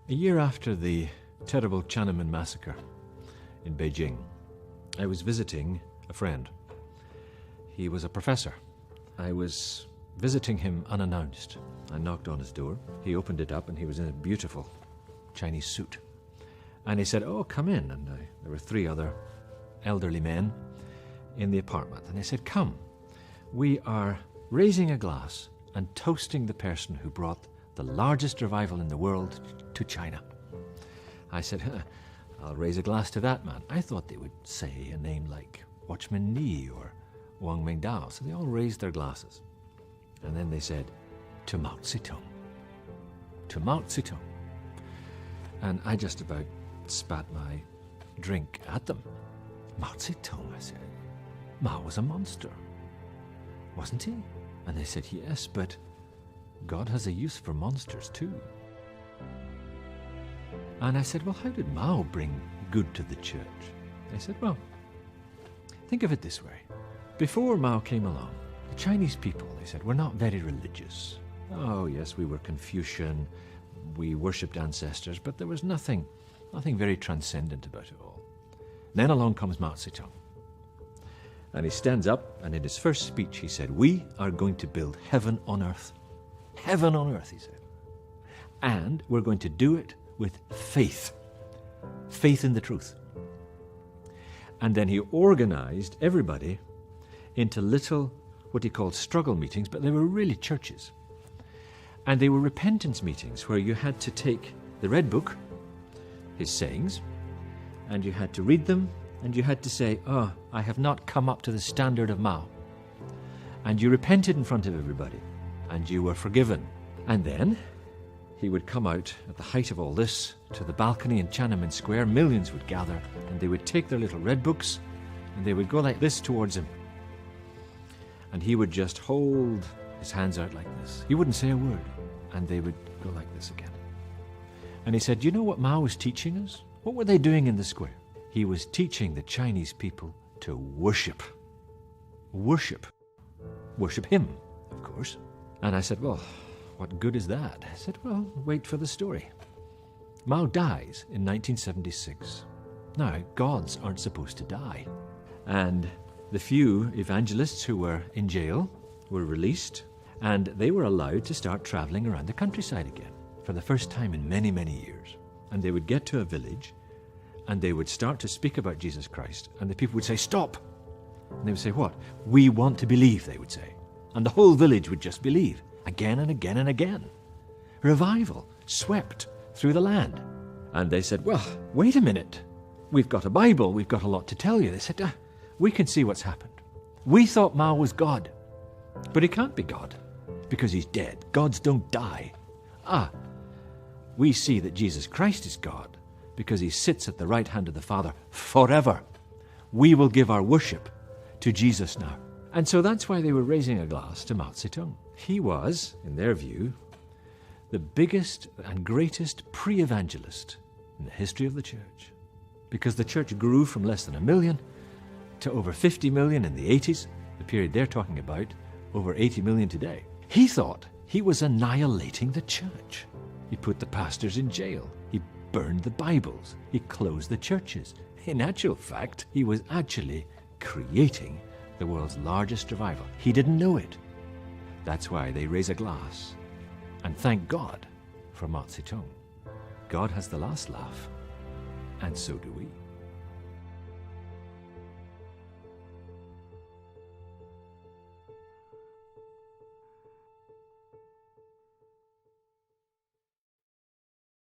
A year after the terrible Tiananmen massacre in Beijing, I was visiting a friend. He was a professor. I was visiting him unannounced. I knocked on his door. He opened it up and he was in a beautiful Chinese suit. And he said, "Oh, come in." And there were 3 other elderly men in the apartment. And I said, "Come, we are raising a glass and toasting the person who brought the largest revival in the world to China." I said, "I'll raise a glass to that man." I thought they would say a name like Watchman Nee or Wang Mingdao. So they all raised their glasses. And then they said, "To Mao Zedong. To Mao Zedong." And I just about spat my drink at them. "Mao Zedong," I said. "Mao was a monster, wasn't he?" And they said, "Yes, but God has a use for monsters too." And I said, "Well, how did Mao bring good to the church?" They said, "Well, think of it this way. Before Mao came along, the Chinese people," they said, "were not very religious. Oh, yes, we were Confucian, we worshipped ancestors, but there was nothing very transcendent about it all. Then along comes Mao Zedong. And he stands up, and in his first speech he said, 'We are going to build heaven on earth.' Heaven on earth," he said. "And we're going to do it with faith. Faith in the truth." And then he organized everybody into little, what he called struggle meetings, but they were really churches. And they were repentance meetings where you had to take the red book, his sayings, and you had to read them, and you had to say, "Oh, I have not come up to the standard of Mao." And you repented in front of everybody, and you were forgiven. And then he would come out at the height of all this to the balcony in Tiananmen Square. Millions would gather, and they would take their little red books, and they would go like this towards him. And he would just hold his hands out like this. He wouldn't say a word, and they would go like this again. And he said, "Do you know what Mao was teaching us? What were they doing in the square?" He was teaching the Chinese people to worship. Worship. Worship him, of course. And I said, "Well, what good is that?" I said, "Well, wait for the story." Mao dies in 1976. Now, gods aren't supposed to die. And the few evangelists who were in jail were released, and they were allowed to start traveling around the countryside again for the first time in many, many years. And they would get to a village, and they would start to speak about Jesus Christ, and the people would say, "Stop!" And they would say, "What?" "We want to believe," they would say. And the whole village would just believe, again and again and again. Revival swept through the land. And they said, "Well, wait a minute. We've got a Bible, we've got a lot to tell you." They said, "We can see what's happened. We thought Mao was God, but he can't be God because he's dead. Gods don't die. We see that Jesus Christ is God because he sits at the right hand of the Father forever. We will give our worship to Jesus now." And so that's why they were raising a glass to Mao Zedong. He was, in their view, the biggest and greatest pre-evangelist in the history of the church, because the church grew from less than 1 million to over 50 million in the 80s, the period they're talking about, over 80 million today. He thought he was annihilating the church. He put the pastors in jail. He burned the Bibles. He closed the churches. In actual fact, he was actually creating the world's largest revival. He didn't know it. That's why they raise a glass and thank God for Mao Zedong. God has the last laugh, and so do we.